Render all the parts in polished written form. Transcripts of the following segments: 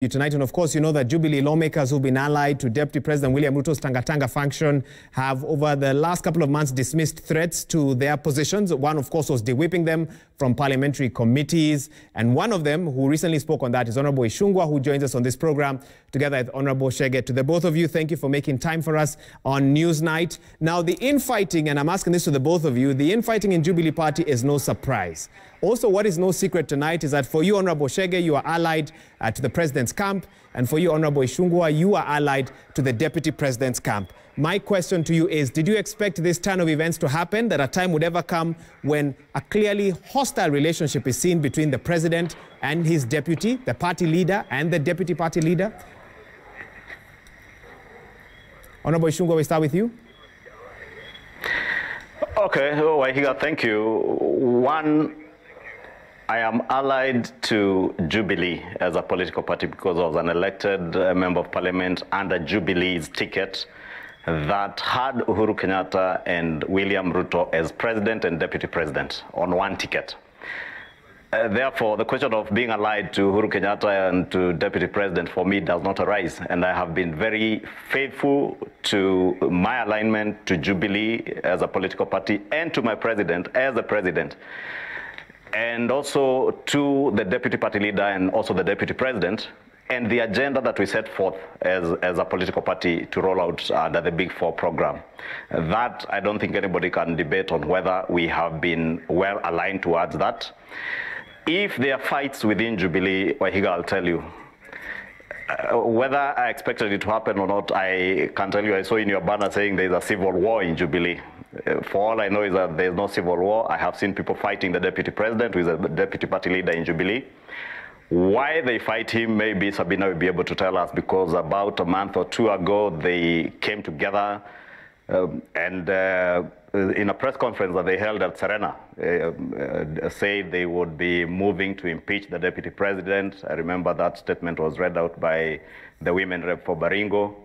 Tonight, and of course, you know that Jubilee lawmakers who've been allied to Deputy President William Ruto's Tanga faction have, over the last couple of months, dismissed threats to their positions. One, of course, was de-whipping them from parliamentary committees. And one of them, who recently spoke on that, is Honorable Ichungwah, who joins us on this program, together with Honorable Chege. To the both of you, thank you for making time for us on Newsnight. Now, the infighting, and I'm asking this to the both of you, the infighting in Jubilee Party is no surprise. Also, what is no secret tonight is that for you, Honorable Chege, you are allied to the president's camp, and for you, Honorable Ichungwah, you are allied to the deputy president's camp. My question to you is, did you expect this turn of events to happen, that a time would ever come when a clearly hostile relationship is seen between the president and his deputy, the party leader and the deputy party leader? Honorable Ichungwah, we start with you. Okay, Wahiga, thank you. One, I am allied to Jubilee as a political party because I was an elected member of parliament under Jubilee's ticket that had Uhuru Kenyatta and William Ruto as president and deputy president on one ticket. Therefore, the question of being allied to Uhuru Kenyatta and to deputy president for me does not arise. And I have been very faithful to my alignment to Jubilee as a political party and to my president as a president, and also to the deputy party leader and also the deputy president, and the agenda that we set forth as a political party to roll out under the Big Four program. That, I don't think anybody can debate on whether we have been well aligned towards that. If there are fights within Jubilee, Wahiga, I'll tell you. Whether I expected it to happen or not, I can tell you, I saw in your banner saying there's a civil war in Jubilee. For all I know is that there's no civil war. I have seen people fighting the deputy president, who is a deputy party leader in Jubilee. Why they fight him, maybe Sabina will be able to tell us, because about a month or two ago, they came together and in a press conference that they held at Serena, said they would be moving to impeach the deputy president. I remember that statement was read out by the women rep for Baringo.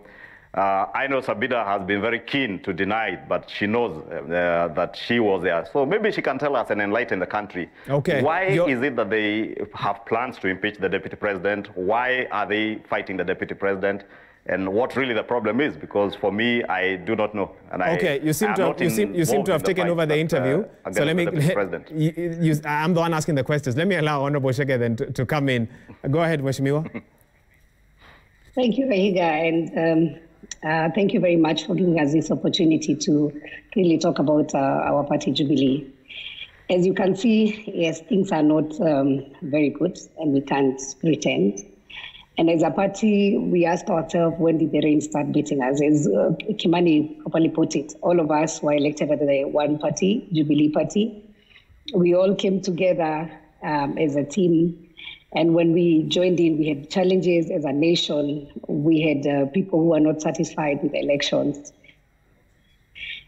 I know Sabina has been very keen to deny it, but she knows that she was there. So maybe she can tell us and enlighten the country. Okay. Why is it that they have plans to impeach the deputy president? Why are they fighting the deputy president? And what really the problem is? Because for me, I do not know. And okay, you seem to have taken over the interview. So let me. I'm the one asking the questions. Let me allow Honorable Chege then to come in. Go ahead, Mheshimiwa. Thank you, Wahiga, and thank you very much for giving us this opportunity to really talk about our party Jubilee. As you can see, yes, things are not very good, and we can't pretend. And as a party, we asked ourselves, when did the rain start beating us? As Kimani properly put it, all of us were elected at the one party, Jubilee Party. We all came together as a team. And when we joined in, we had challenges as a nation. We had people who were not satisfied with the elections.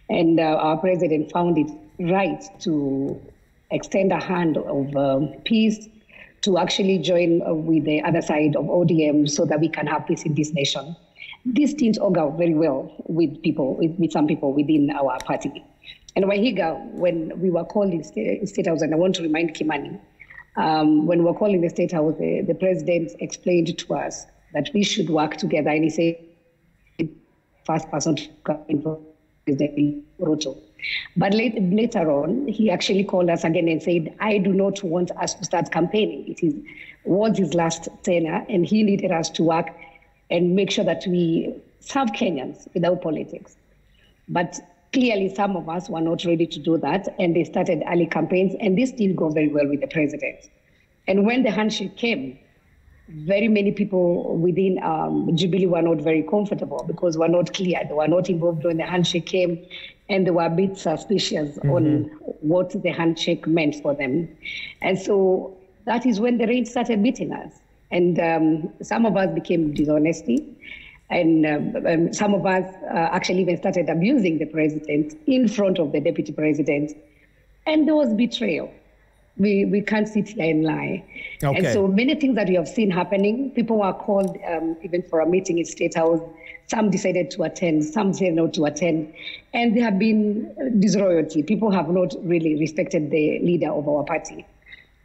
And our president found it right to extend a hand of peace, to actually join with the other side of ODM so that we can have peace in this nation. These things augur very well with people, with some people within our party. And Wahiga, when we were called in State House, and I want to remind Kimani, when we were calling the State House, the president explained to us that we should work together, and he said, first person to come in for President Ruto. But later on, he actually called us again and said, I do not want us to start campaigning. It was his last tenure, and he needed us to work and make sure that we serve Kenyans without politics. But clearly, some of us were not ready to do that, and they started early campaigns, and they still go very well with the president. And when the handshake came, very many people within Jubilee were not very comfortable because were not clear. They were not involved when the handshake came, and they were a bit suspicious on what the handshake meant for them. And so that is when the rain started beating us. And some of us became dishonesty, and some of us actually even started abusing the president in front of the deputy president. And there was betrayal. We can't sit here and lie. Okay. And so many things that we have seen happening, people were called even for a meeting in State House. Some decided to attend, some said not to attend. And there have been disloyalty. People have not really respected the leader of our party.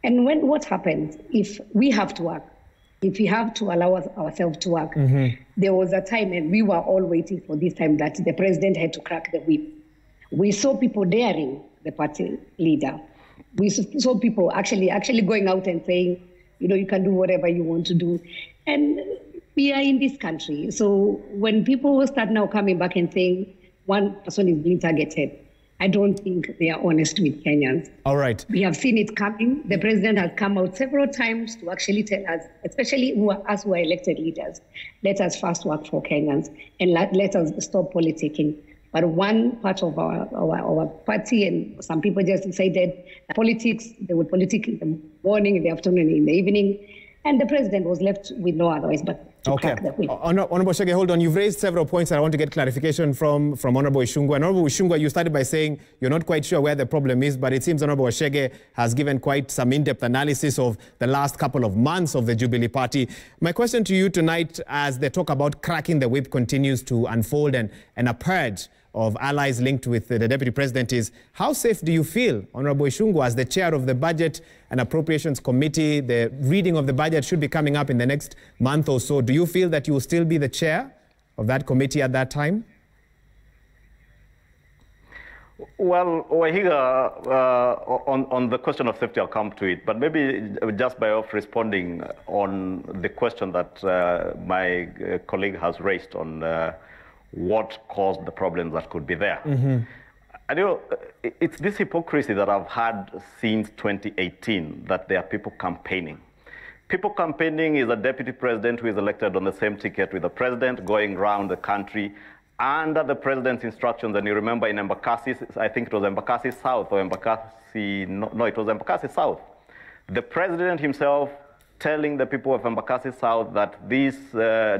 And what happens if we have to work if we have to allow ourselves to work, there was a time, and we were all waiting for this time, that the president had to crack the whip. We saw people daring the party leader. We saw people actually going out and saying, you can do whatever you want to do. And we are in this country. So when people start now coming back and saying one person is being targeted, I don't think they are honest with Kenyans. All right. We have seen it coming. The president has come out several times to actually tell us, especially us who are elected leaders, let us first work for Kenyans and let us stop politicking. But one part of our party and some people just decided politics, they would politic in the morning, in the afternoon, in the evening, and the president was left with no otherwise but to crack the whip. Honorable Chege, hold on. You've raised several points that I want to get clarification from Honorable Ichungwah. Honorable Ichungwah, you started by saying you're not quite sure where the problem is, but it seems Honorable Chege has given quite some in-depth analysis of the last couple of months of the Jubilee Party. My question to you tonight, as the talk about cracking the whip continues to unfold and a purge of allies linked with the Deputy President, is how safe do you feel, Honorable Ichungwah, as the chair of the Budget and Appropriations Committee? The reading of the budget should be coming up in the next month or so. Do you feel that you will still be the chair of that committee at that time? Well, Wahiga, on the question of safety, I'll come to it, but maybe just by off responding on the question that my colleague has raised on what caused the problems that could be there. And it's this hypocrisy that I've had since 2018, that there are people campaigning. People campaigning is a deputy president who is elected on the same ticket with the president, going around the country under the president's instructions. And you remember in Embakasi, I think it was Embakasi South or Embakasi, no, it was Embakasi South. The president himself telling the people of Embakasi South that this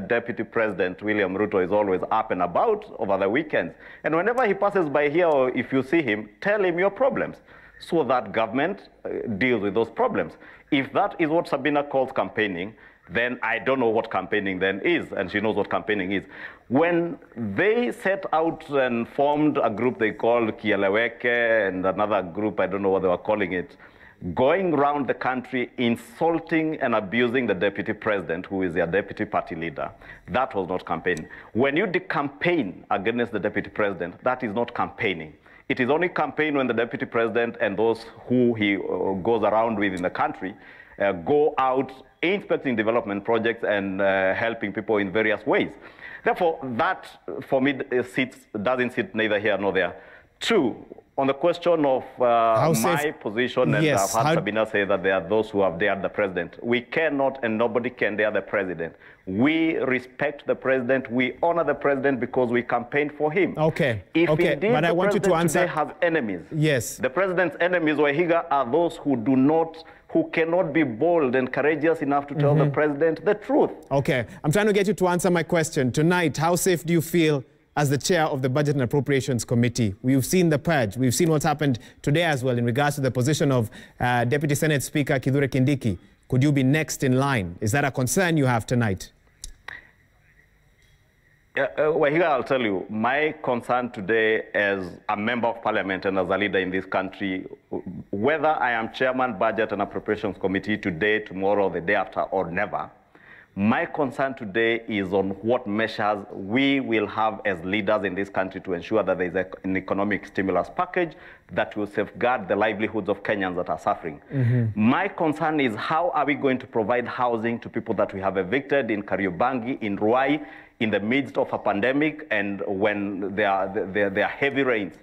Deputy President, William Ruto, is always up and about over the weekends. And whenever he passes by here, or if you see him, tell him your problems, so that government deals with those problems. If that is what Sabina calls campaigning, then I don't know what campaigning then is, and she knows what campaigning is. When they set out and formed a group they called Kieleweke, and another group, I don't know what they were calling it, going around the country insulting and abusing the deputy president, who is their deputy party leader, that was not campaigning. When you campaign against the deputy president, that is not campaigning. It is only campaign when the deputy president and those who he goes around with in the country go out inspecting development projects and helping people in various ways. Therefore, that for me doesn't sit neither here nor there. Two, on the question of my position, and yes, I've had Sabina say that there are those who have dared the president. We cannot, and nobody can dare the president. We respect the president. We honor the president because we campaigned for him. Okay. If okay. Indeed but I want you to answer. Today has enemies. Yes. The president's enemies, Wahiga, are those who cannot be bold and courageous enough to tell the president the truth. Okay. I'm trying to get you to answer my question tonight. How safe do you feel as the chair of the Budget and Appropriations Committee? We've seen the purge. We've seen what's happened today as well in regards to the position of Deputy Senate Speaker Kithure Kindiki. Could you be next in line? Is that a concern you have tonight? Well, here I'll tell you, my concern today as a member of parliament and as a leader in this country, whether I am chairman, Budget and Appropriations Committee today, tomorrow, the day after, or never, my concern today is on what measures we will have as leaders in this country to ensure that there is an economic stimulus package that will safeguard the livelihoods of Kenyans that are suffering. My concern is how are we going to provide housing to people that we have evicted in Kariobangi, in Ruai, in the midst of a pandemic, and when there are heavy rains.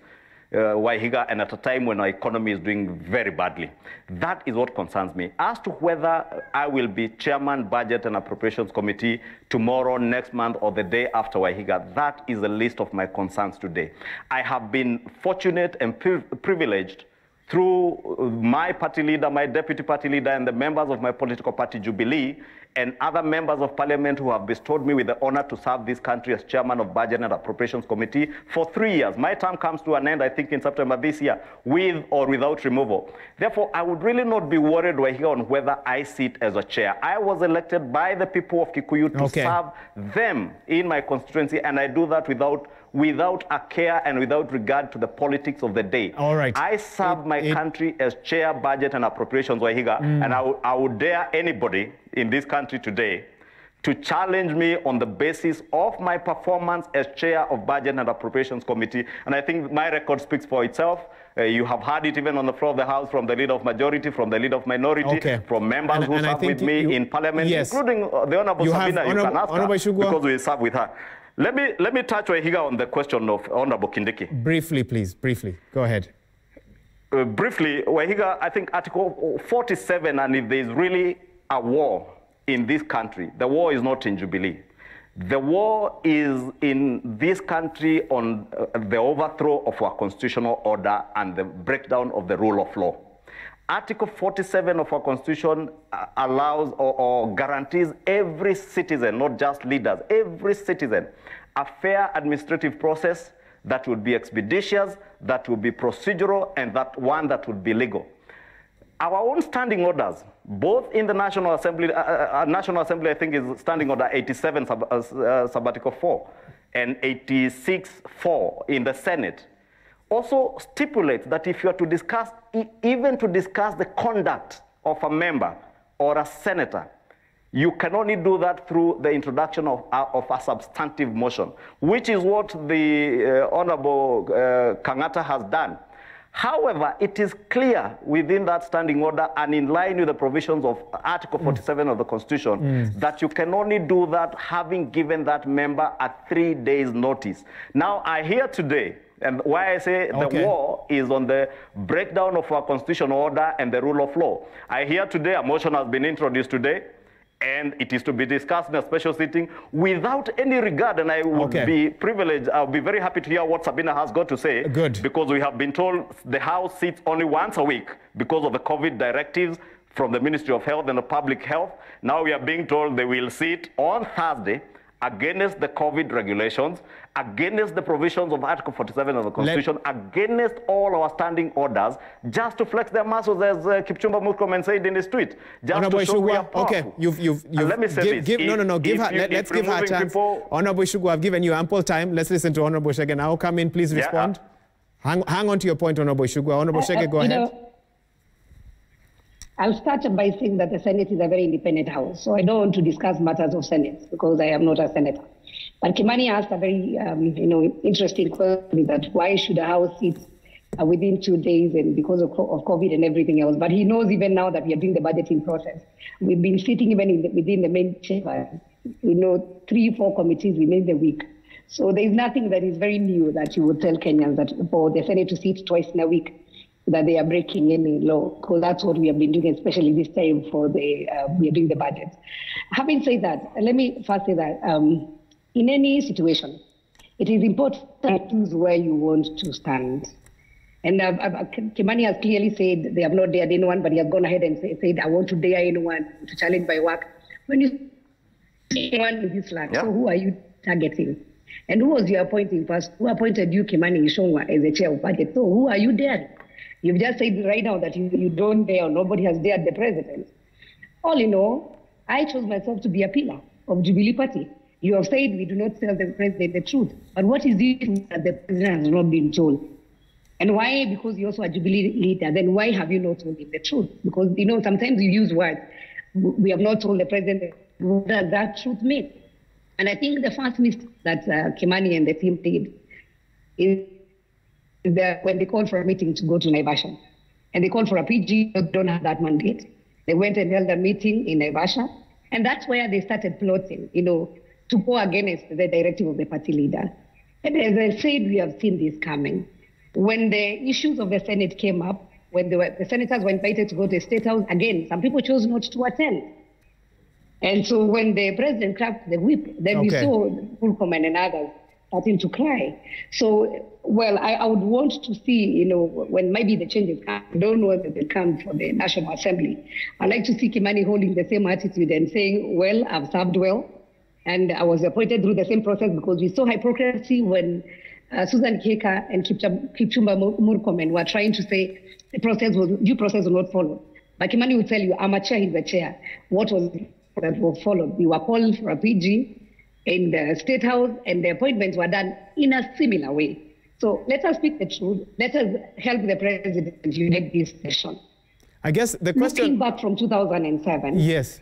Wahiga, and at a time when our economy is doing very badly. That is what concerns me. As to whether I will be chairman, Budget and Appropriations Committee tomorrow, next month, or the day after, Wahiga, that is the list of my concerns today. I have been fortunate and privileged through my party leader, my deputy party leader, and the members of my political party, Jubilee, and other members of parliament who have bestowed me with the honor to serve this country as chairman of Budget and Appropriations Committee for 3 years. My term comes to an end, I think, in September this year, with or without removal. Therefore, I would really not be worried here on whether I sit as a chair. I was elected by the people of Kikuyu to serve them in my constituency, and I do that without a care and without regard to the politics of the day. All right. I serve my country as chair, Budget and Appropriations, Wahiga, and I would dare anybody in this country country today to challenge me on the basis of my performance as chair of Budget and Appropriations Committee. And I think my record speaks for itself. You have heard it even on the floor of the House from the leader of majority, from the leader of minority, from members who serve with me in Parliament, including the Honorable Sabina. You can ask her because we serve with her. Let me touch Wahiga on the question of Honorable Kindiki. Briefly, please. Briefly. Go ahead. Briefly, Wahiga, I think Article 47, and if there is really a war in this country, the war is not in Jubilee. The war is in this country on the overthrow of our constitutional order and the breakdown of the rule of law. Article 47 of our Constitution allows or guarantees every citizen, not just leaders, every citizen, a fair administrative process that would be expeditious, that would be procedural, and that would be legal. Our own standing orders, both in the National Assembly, I think is Standing Order 87, Sabbatical 4, and 86-4 in the Senate, also stipulates that if you are to discuss, even to discuss the conduct of a member or a senator, you can only do that through the introduction of a substantive motion, which is what the Honorable Kenyatta has done. However, it is clear within that standing order and in line with the provisions of Article 47 of the Constitution that you can only do that having given that member a 3 days notice. Now, I hear today, and why I say the war is on the breakdown of our constitutional order and the rule of law. I hear today a motion has been introduced today, and it is to be discussed in a special sitting without any regard, and I would be privileged, I'll be very happy to hear what Sabina has got to say. Good. Because we have been told the House sits only once a week because of the COVID directives from the Ministry of Health and the Public Health. Now we are being told they will sit on Thursday against the COVID regulations, against the provisions of Article 47 of the Constitution, against all our standing orders, just to flex their muscles, as Kipchumba Murkomen said in his tweet. Just to show we are powerful. Okay, you've let me say this. Let's give her a chance. Honorable Ichungwah, I've given you ample time. Let's listen to Honorable Chege now. Come in, please respond. Hang on to your point, Honorable Ichungwah. Honorable Chege, go ahead. I'll start by saying that the Senate is a very independent house, so I don't want to discuss matters of Senate because I am not a senator. But Kimani asked a very, interesting question that why should a house sit within 2 days and because of COVID and everything else. But he knows even now that we are doing the budgeting process. We've been sitting even within the main chamber, 3-4 committees within the week. So there's nothing that is very new that you would tell Kenyans that for the Senate to sit twice in a week, that they are breaking any law, because that's what we have been doing, especially this time for we are doing the budget. Having said that, let me first say that in any situation, it is important to choose where you want to stand. And Kimani has clearly said they have not dared anyone, but he has gone ahead and said, I want to dare anyone to challenge my work. When you say anyone in this land, so who are you targeting? And who was you appointing first? Who appointed you, Kimani Ichungwah, as the chair of budget? So who are you daring? You've just said right now that you don't dare, or nobody has dared the president. All in all, I chose myself to be a pillar of Jubilee Party. You have said we do not tell the president the truth. But what is it that the president has not been told? And why? Because you're also a Jubilee leader. Then why have you not told him the truth? Because, sometimes you use words. We have not told the president what does that truth mean. And I think the first mistake that Kimani and the team did is that when they called for a meeting to go to Naivasha, and they called for a PG, they don't have that mandate. They went and held a meeting in Naivasha, and that's where they started plotting, to go against the directive of the party leader. And as I said, we have seen this coming. When the issues of the Senate came up, when the senators were invited to go to the State House, again, some people chose not to attend. And so when the president cracked the whip, then we saw Murkomen and others starting to cry. So, I would want to see, when maybe the changes come, I don't know whether they come for the National Assembly. I'd like to see Kimani holding the same attitude and saying, I've served well, and I was appointed through the same process, because we saw hypocrisy when Susan Keka and Kipchumba Murkomen were trying to say the process due process was not followed. But Kimani would tell you, I'm a chair, he's a chair. What was that was followed? We were called for a PG in the State House, and the appointments were done in a similar way. So let us speak the truth. Let us help the president unite this session. I guess the question... Looking back from 2007... Yes.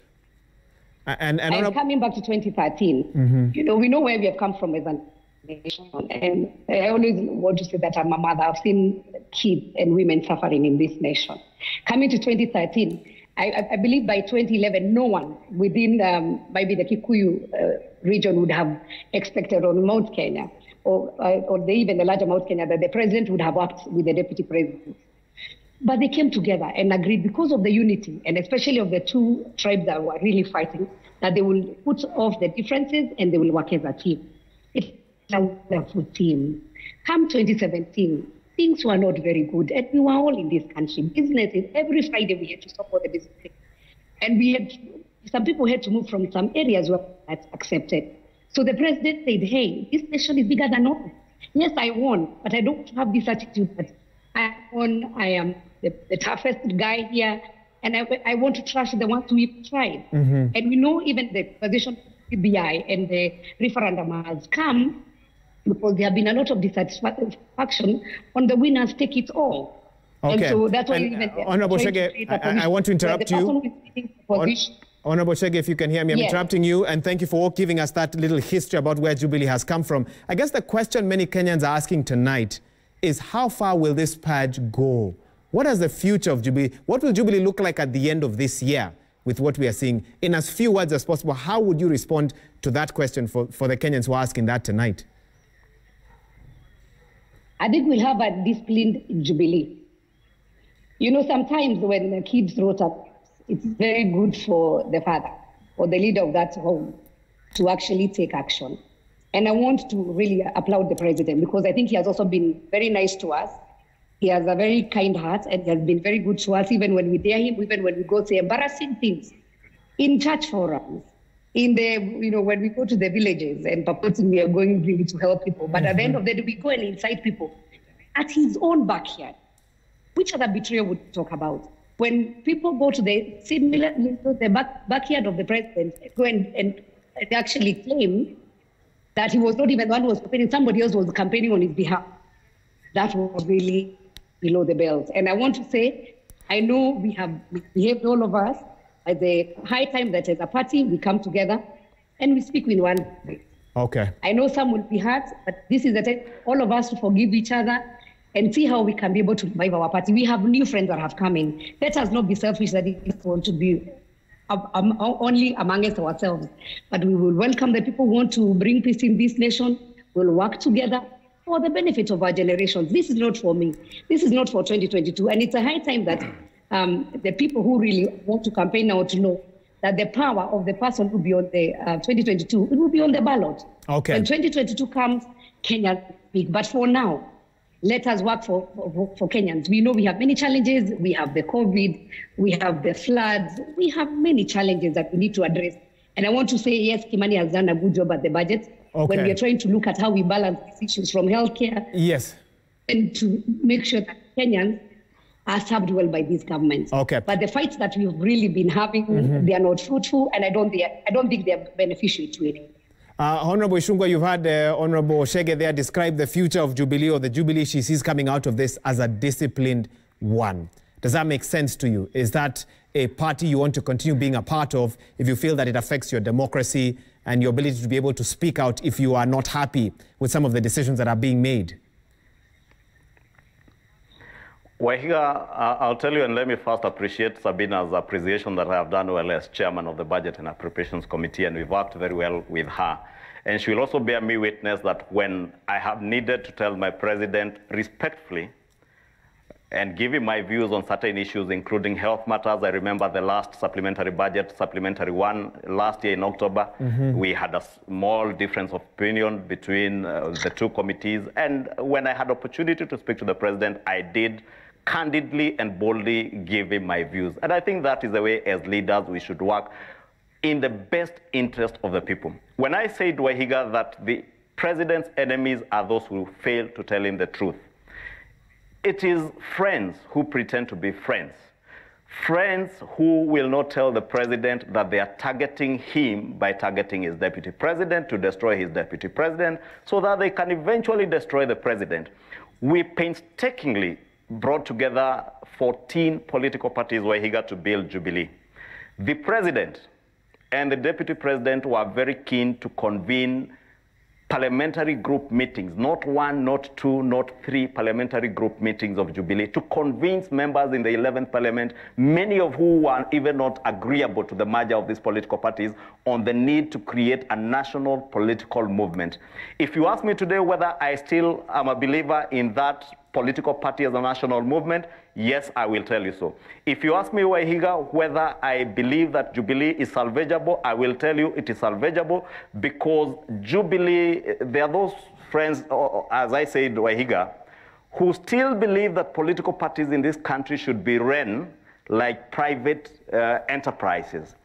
And coming back to 2013, you know, we know where we have come from as a nation. And I always want to say that I'm a mother. I've seen kids and women suffering in this nation. Coming to 2013, I believe by 2011, no one within maybe the Kikuyu region would have expected on Mount Kenya or even the larger Mount Kenya that the president would have worked with the deputy president. But they came together and agreed because of the unity, and especially of the two tribes that were really fighting, that they will put off the differences and they will work as a team. It's a wonderful team. Come 2017, things were not very good, and we were all in this country. Businesses, every Friday we had to support the business. And some people had to move from some areas where that's accepted. So the president said, hey, this nation is bigger than us. Yes, I won, but I don't have this attitude that I won, I am the toughest guy here, and I want to trash the ones we've tried. And we know even the position of CBI and the referendum has come because there have been a lot of dissatisfaction on the winners take it all. Okay. And so that's why even Honorable Chege, I want to interrupt you. Honorable Chege, if you can hear me, I'm interrupting you, and thank you for giving us that little history about where Jubilee has come from. I guess the question many Kenyans are asking tonight is how far will this purge go? What is the future of Jubilee? What will Jubilee look like at the end of this year with what we are seeing? In as few words as possible, how would you respond to that question for the Kenyans who are asking that tonight? I think we'll have a disciplined Jubilee. You know, sometimes when the kids wrote up, it's very good for the father or the leader of that home to actually take action. And I want to really applaud the president because I think he has also been very nice to us. He has a very kind heart and he has been very good to us, even when we dare him, even when we go to embarrassing things in church forums, in the, you know, when we go to the villages and purporting we are going really to help people. But at the end of the day, we go and incite people at his own backyard. Which other betrayal would we talk about? When people go to the similar, the backyard of the president, go and actually claim that he was not even the one who was campaigning, somebody else was campaigning on his behalf. That was really below the belt. And I want to say, I know we have behaved, all of us, at the high time that as a party, we come together and we speak with one voice. Okay. I know some will be hurt, but this is the time, all of us to forgive each other and see how we can be able to revive our party. We have new friends that have come in. Let us not be selfish that it want to be only amongst ourselves, but we will welcome the people who want to bring peace in this nation. We'll work together for the benefit of our generations. This is not for me. This is not for 2022. And it's a high time that the people who really want to campaign now to know that the power of the person will be on the 2022, it will be on the ballot. Okay. When 2022 comes, Kenya will speak. But for now, let us work for Kenyans. We know we have many challenges. We have the COVID, we have the floods, we have many challenges that we need to address. And I want to say, yes, Kimani has done a good job at the budget. Okay. When we are trying to look at how we balance these issues from healthcare. Yes. And to make sure that Kenyans are served well by these governments. Okay. But the fights that we've really been having, they are not fruitful, and I don't think they are beneficial to anyone. Honorable Ichungwah, you've had Honorable Chege there describe the future of Jubilee, or the Jubilee she sees coming out of this, as a disciplined one. Does that make sense to you? Is that a party you want to continue being a part of if you feel that it affects your democracy and your ability to be able to speak out if you are not happy with some of the decisions that are being made? Wahiga, I'll tell you, and let me first appreciate Sabina's appreciation that I have done well as chairman of the Budget and Appropriations Committee, and we've worked very well with her. And she will also bear me witness that when I have needed to tell my president respectfully and give him my views on certain issues, including health matters. I remember the last supplementary budget, supplementary one, last year in October. We had a small difference of opinion between the two committees. And when I had opportunity to speak to the president, I did candidly and boldly give him my views. And I think that is the way as leaders we should work in the best interest of the people. When I say to Wahiga that the president's enemies are those who fail to tell him the truth, it is friends who pretend to be friends. Friends who will not tell the president that they are targeting him by targeting his deputy president to destroy his deputy president so that they can eventually destroy the president. We painstakingly brought together 14 political parties Wahiga to build Jubilee. The president And the deputy president were very keen to convene parliamentary group meetings, not one, not two, not three parliamentary group meetings of Jubilee, to convince members in the 11th parliament, many of who were even not agreeable to the merger of these political parties, on the need to create a national political movement. If you ask me today whether I still am a believer in that political party as a national movement, yes, I will tell you so. If you ask me, Wahiga, whether I believe that Jubilee is salvageable, I will tell you it is salvageable, because Jubilee, there are those friends, as I said, Wahiga, who still believe that political parties in this country should be run like private enterprises.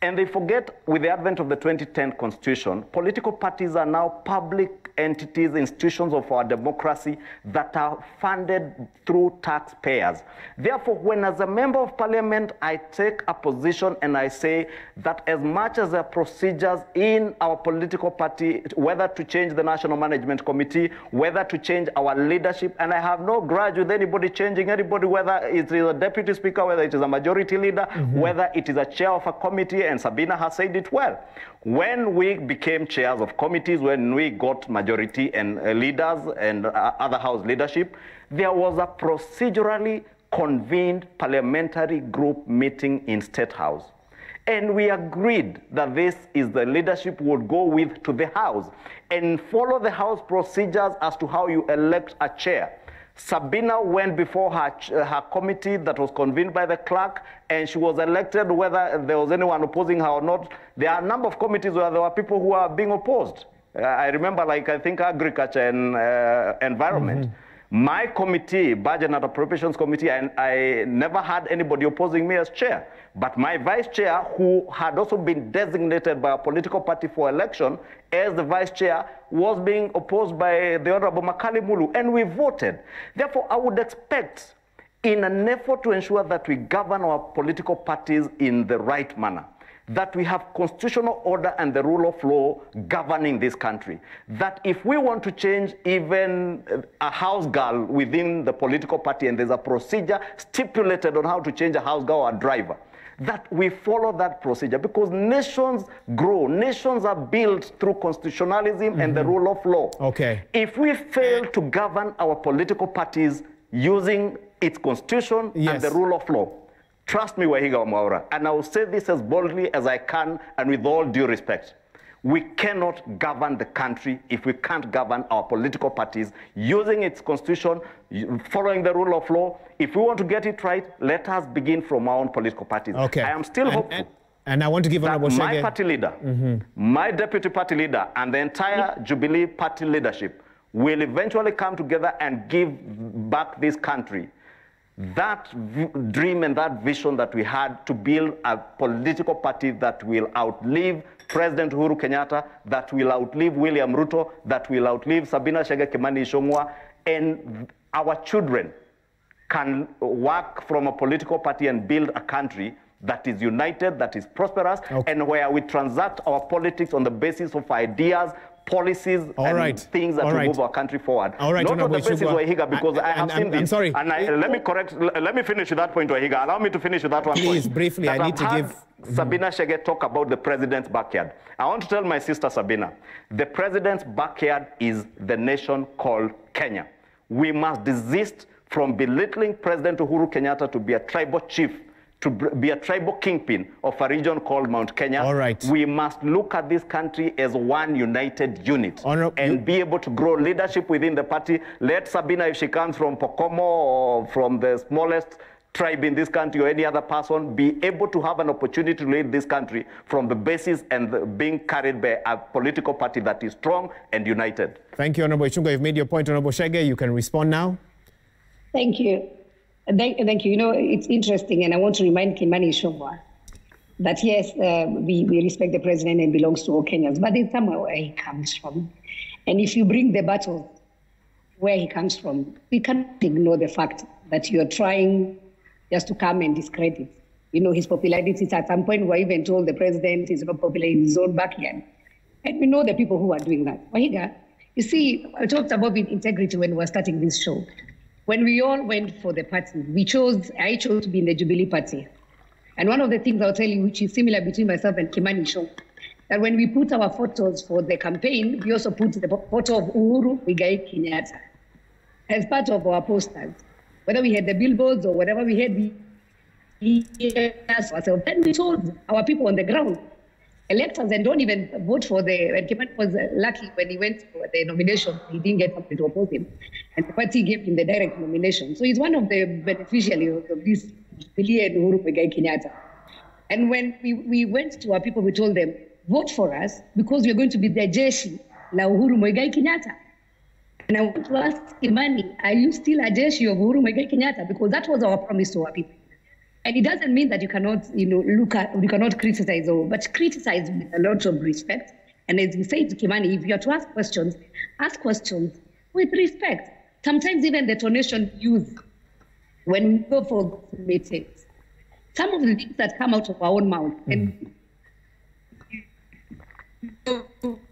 And they forget, with the advent of the 2010 Constitution, political parties are now public entities, institutions of our democracy that are funded through taxpayers. Therefore, when as a member of parliament, I take a position and I say that as much as the procedures in our political party, whether to change the National Management Committee, whether to change our leadership, and I have no grudge with anybody changing anybody, whether it is a deputy speaker, whether it is a majority leader, whether it is a chair of a committee, and Sabina has said it well. When we became chairs of committees, when we got majority and leaders and other house leadership, there was a procedurally convened parliamentary group meeting in State House. And we agreed that this is the leadership would go with to the House and follow the House procedures as to how you elect a chair. Sabina went before her committee that was convened by the clerk, and she was elected whether there was anyone opposing her or not. There are a number of committees where there were people who are being opposed. I remember, like, I think agriculture and environment. My committee, Budget and Appropriations Committee, and I never had anybody opposing me as chair. But my vice chair, who had also been designated by a political party for election as the vice chair, was being opposed by the Honorable Makali Mulu, and we voted. Therefore, I would expect, in an effort to ensure that we govern our political parties in the right manner, that we have constitutional order and the rule of law governing this country. That if we want to change even a house girl within the political party, and there's a procedure stipulated on how to change a house girl or a driver, that we follow that procedure, because nations grow. Nations are built through constitutionalism and the rule of law. Okay. If we fail to govern our political parties using its constitution and the rule of law, trust me, Wahiga Wamaura, and I will say this as boldly as I can and with all due respect, we cannot govern the country if we can't govern our political parties using its constitution, following the rule of law. If we want to get it right, let us begin from our own political parties. Okay. I am still hopeful. And I want to give Honorable Chege. My party leader, my deputy party leader, and the entire Jubilee party leadership will eventually come together and give back this country that dream and that vision that we had to build a political party that will outlive President Uhuru Kenyatta, that will outlive William Ruto, that will outlive Sabina Chege, Kimani Ichungwah, and our children can work from a political party and build a country that is united, that is prosperous, and where we transact our politics on the basis of ideas, policies, and things that will move our country forward. Not on the basis of Wahiga, because I have seen this. I'm sorry. And let me finish with that point, Wahiga. Allow me to finish with that one point. Please, briefly, I need to give Sabina Chege talk about the president's backyard. I want to tell my sister Sabina, the president's backyard is the nation called Kenya. We must desist from belittling President Uhuru Kenyatta to be a tribal chief, to be a tribal kingpin of a region called Mount Kenya. We must look at this country as one united unit and be able to grow leadership within the party. Let Sabina, if she comes from Pokomo or from the smallest tribe in this country or any other person, be able to have an opportunity to lead this country from the basis and being carried by a political party that is strong and united. Thank you, Honorable Ichungwah. You've made your point, Honorable Chege. You can respond now. Thank you. Thank you. You know, it's interesting, and I want to remind Kimani Ichungwah that yes, we respect the president and belongs to all Kenyans, but it's somewhere where he comes from. And if you bring the battle where he comes from, we can't ignore the fact that you're trying just to come and discredit. You know, his popularity. At some point, we're even told the president is not popular in his own backyard. And we know the people who are doing that. Wahiga, you see, I talked about integrity when we were starting this show. When we all went for the party, I chose to be in the Jubilee party. And one of the things I'll tell you, which is similar between myself and Kimani Ichungwah, that when we put our photos for the campaign, we also put the photo of Uhuru Kenyatta as part of our posters. Whether we had the billboards or whatever we had, ourselves. Then we told our people on the ground, electors, and don't even vote for and Kimani was lucky when he went for the nomination, he didn't get somebody to oppose him. And the party gave him the direct nomination. So he's one of the beneficiaries of this Jubilee and Uhuru Kenyatta. And when we went to our people, we told them, vote for us because we're going to be the jeshi la Uhuru Kenyatta. And I want to ask Kimani, are you still a jeshi of Uhuru Kenyatta? Because that was our promise to our people. And it doesn't mean that you cannot, you cannot criticize, but criticize with a lot of respect. And as we say to Kimani, if you have to ask questions with respect. Sometimes even the tonation used when we go for meetings, some of the things that come out of our own mouth. And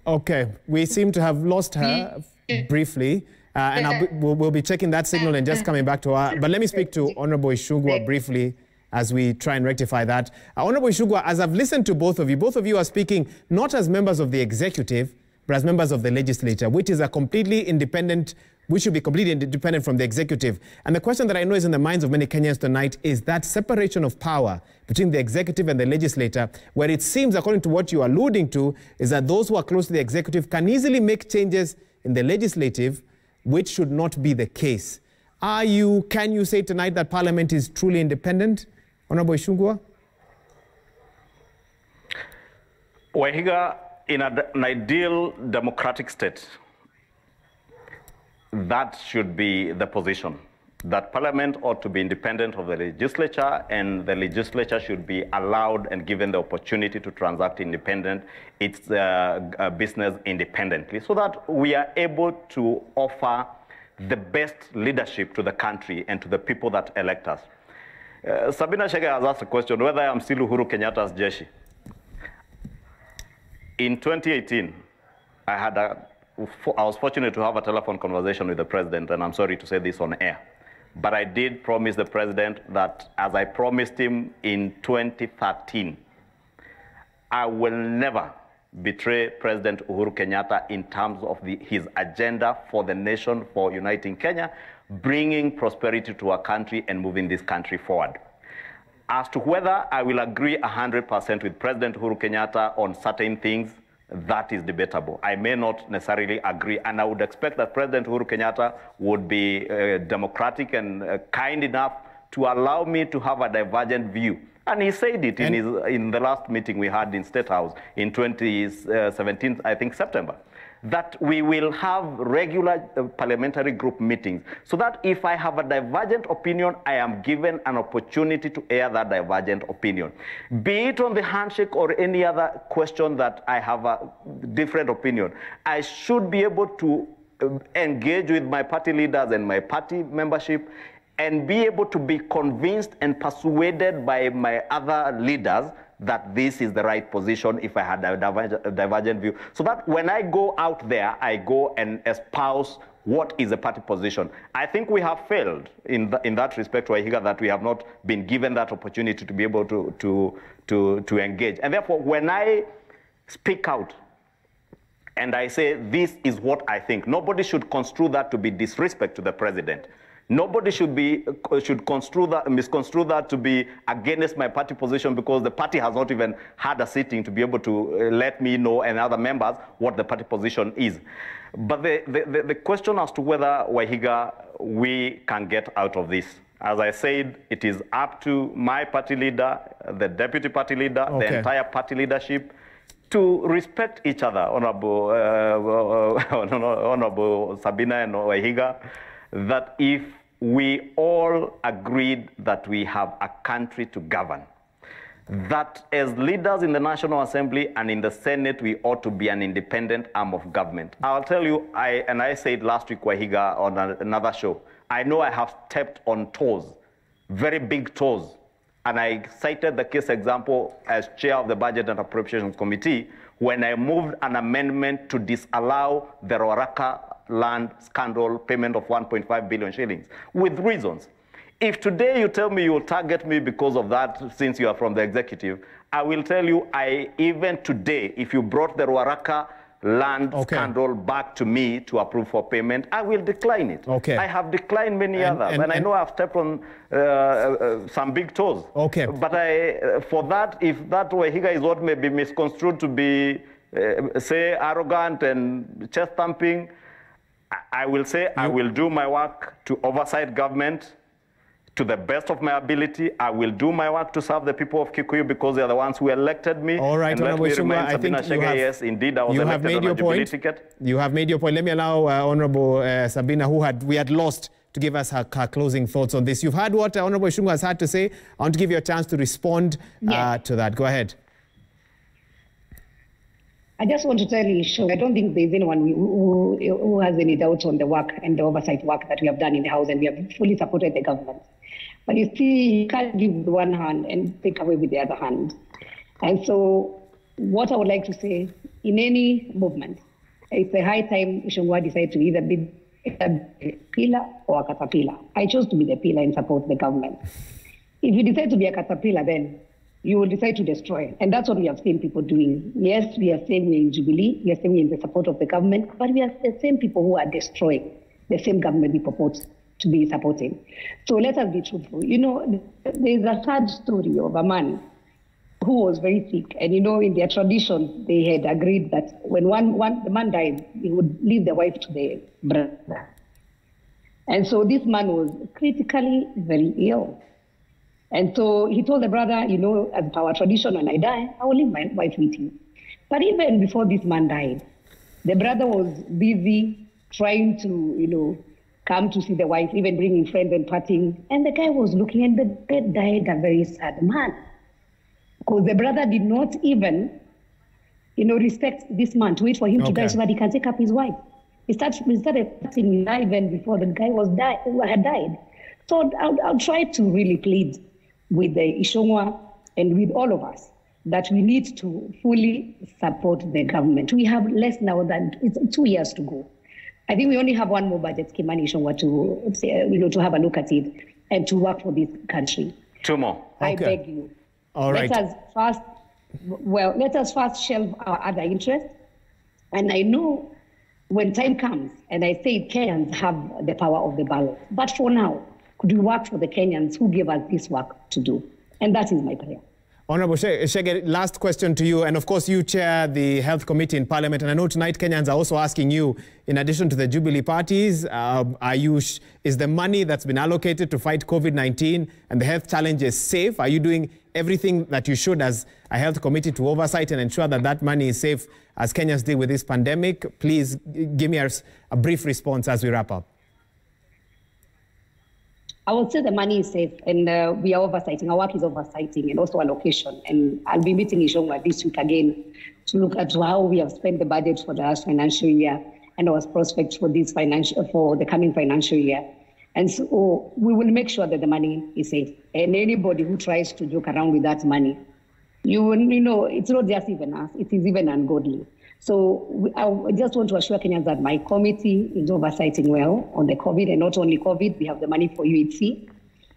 okay, we seem to have lost her briefly, and we'll be checking that signal and just coming back to her. But let me speak to Honorable Ichungwah briefly as we try and rectify that. Honorable Ichungwah, as I've listened to both of you are speaking not as members of the executive, but as members of the legislature, which is a completely independent, we should be completely independent from the executive. And the question that I know is in the minds of many Kenyans tonight is that separation of power between the executive and the legislature, where it seems, according to what you are alluding to, is that those who are close to the executive can easily make changes in the legislative, which should not be the case. Can you say tonight that Parliament is truly independent, Honorable Ichungwah? Wahiga, in an ideal democratic state, that should be the position, that Parliament ought to be independent of the legislature, and the legislature should be allowed and given the opportunity to transact its business independently, so that we are able to offer the best leadership to the country and to the people that elect us. Sabina Chege has asked a question whether I'm still Uhuru Kenyatta's jeshi. In 2018, I was fortunate to have a telephone conversation with the president, and I'm sorry to say this on air. But I did promise the president that, as I promised him in 2013, I will never betray President Uhuru Kenyatta in terms of his agenda for the nation, for uniting Kenya, bringing prosperity to our country and moving this country forward. As to whether I will agree 100% with President Uhuru Kenyatta on certain things, that is debatable. I may not necessarily agree, and I would expect that President Uhuru Kenyatta would be democratic and kind enough to allow me to have a divergent view. And he said it in the last meeting we had in State House in 2017, I think September, that we will have regular parliamentary group meetings, so that if I have a divergent opinion, I am given an opportunity to air that divergent opinion. Be it on the handshake or any other question that I have a different opinion, I should be able to engage with my party leaders and my party membership and be able to be convinced and persuaded by my other leaders that this is the right position if I had a divergent view. So that when I go out there, I go and espouse what is the party position. I think we have failed in that respect, Wahiga, that we have not been given that opportunity to be able to engage. And therefore, when I speak out and I say this is what I think, nobody should construe that to be disrespect to the president. Nobody should misconstrue that to be against my party position, because the party has not even had a sitting to be able to let me know and other members what the party position is. But the question as to whether, Wahiga, we can get out of this, as I said, it is up to my party leader, the deputy party leader, the entire party leadership, to respect each other, Honorable Sabina and Wahiga, that if we all agreed that we have a country to govern, that as leaders in the National Assembly and in the Senate, we ought to be an independent arm of government. I'll tell you, I said last week, Wahiga, on another show, I know I have stepped on toes, very big toes, and I cited the case example as chair of the Budget and Appropriations Committee when I moved an amendment to disallow the Roraka land scandal payment of 1.5 billion shillings with reasons. If today you tell me you will target me because of that, since you are from the executive, I will tell you, even today, if you brought the Ruaraka land scandal back to me to approve for payment, I will decline it. I have declined many others, and I know I've stepped on some big toes. But for that, if that Wahiga is what may be misconstrued to be, say, arrogant and chest thumping, I will say I will do my work to oversight government to the best of my ability. I will do my work to serve the people of Kikuyu because they are the ones who elected me. All right, and Honorable Ichungwah, I think yes, indeed, I was elected on a Jubilee ticket. You have made your point. Let me allow Honorable Sabina, we had lost, to give us her closing thoughts on this. You've heard what Honorable Ichungwah has had to say. I want to give you a chance to respond to that. Go ahead. I just want to tell you, I don't think there's anyone who has any doubts on the work and the oversight work that we have done in the House, and we have fully supported the government. But you see, you can't give with one hand and take away with the other hand. And so what I would like to say, in any movement, it's a high time Ichungwah decide to either be a pillar or a caterpillar. I chose to be the pillar and support the government. If you decide to be a caterpillar, then you will decide to destroy. And that's what we have seen people doing. Yes, we are saying we're in Jubilee, we are saying we're in the support of the government, but we are the same people who are destroying the same government we purport to be supporting. So let us be truthful. You know, there's a sad story of a man who was very sick. And you know, in their tradition, they had agreed that when the man died, he would leave the wife to the brother. And so this man was critically very ill. And so he told the brother, you know, as per our tradition, when I die, I will leave my wife with you. But even before this man died, the brother was busy trying to, you know, come to see the wife, even bringing friends and partying. And the guy was looking, and the dead died a very sad man. Because the brother did not even, you know, respect this man to wait for him to die so that he can take up his wife. He started partying even before the guy had died. So I'll try to really plead with the Ichungwah and with all of us that we need to fully support the government. We have less now than 2 years to go. I think we only have one more budget, Kimani Ichungwah, to have a look at it and to work for this country. 2 more. I beg you. All right. Let us first shelve our other interests. And I know when time comes, and I say Kenyans have the power of the ballot, but for now, could we work for the Kenyans who gave us this work to do? And that is my prayer. Honorable Chege, last question to you. And of course, you chair the Health Committee in Parliament. And I know tonight Kenyans are also asking you, in addition to the Jubilee parties, is the money that's been allocated to fight COVID-19 and the health challenges safe? Are you doing everything that you should as a Health Committee to oversight and ensure that that money is safe as Kenyans deal with this pandemic? Please give me a brief response as we wrap up. I would say the money is safe, and we are oversighting. Our work is oversighting and also allocation. And I'll be meeting Ichungwah this week again to look at how we have spent the budget for the last financial year and our prospects for the coming financial year. And so we will make sure that the money is safe. And anybody who tries to joke around with that money, you know, it's not just even us; it is even ungodly. So I just want to assure Kenyans that my committee is oversighting well on the COVID, and not only COVID, we have the money for UHC.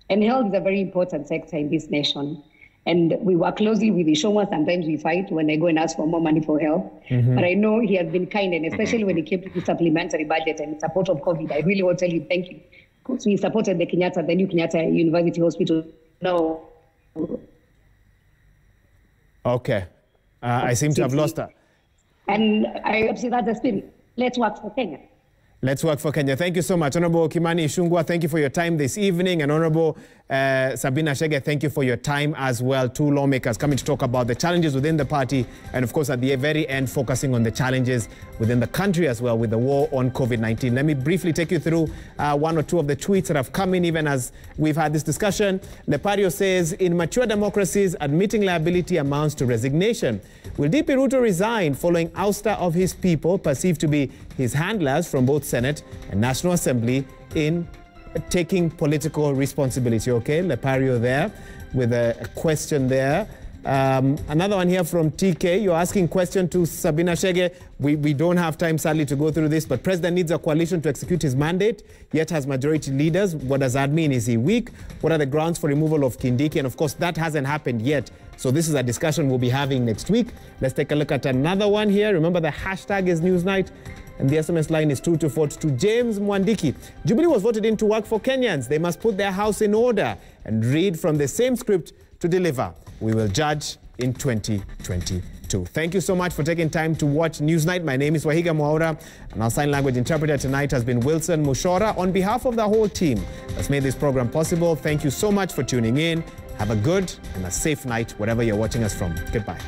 And health is a very important sector in this nation. And we work closely with Ichungwah. Sometimes we fight when I go and ask for more money for health. But I know he has been kind, and especially when it came to the supplementary budget and support of COVID, I really want to tell you thank you. Because we supported the new Kenyatta University Hospital. No. Okay. I seem to have lost that. And I see that the spirit. Let's work for Kenya. Let's work for Kenya. Thank you so much. Honorable Kimani Ichungwah, thank you for your time this evening. And Honorable Sabina Chege, thank you for your time as well. 2 lawmakers coming to talk about the challenges within the party. And of course, at the very end, focusing on the challenges within the country as well with the war on COVID-19. Let me briefly take you through 1 or 2 of the tweets that have come in even as we've had this discussion. Lepario says, in mature democracies, admitting liability amounts to resignation. Will DP Ruto resign following ouster of his people perceived to be his handlers from both Senate and National Assembly in taking political responsibility? Okay, Lepario there with a question there. Another one here from TK. You're asking question to Sabina Chege. We don't have time, sadly, to go through this, but President needs a coalition to execute his mandate, yet has majority leaders. What does that mean? Is he weak? What are the grounds for removal of Kindiki? And of course, that hasn't happened yet. So this is a discussion we'll be having next week. Let's take a look at another one here. Remember, the hashtag is Newsnight, and the SMS line is 22422. James Mwandiki. Jubilee was voted in to work for Kenyans. They must put their house in order and read from the same script to deliver. We will judge in 2022. Thank you so much for taking time to watch Newsnight. My name is Wahiga Mwaura, and our sign language interpreter tonight has been Wilson Mushora. On behalf of the whole team that's made this program possible, thank you so much for tuning in. Have a good and a safe night wherever you're watching us from. Goodbye.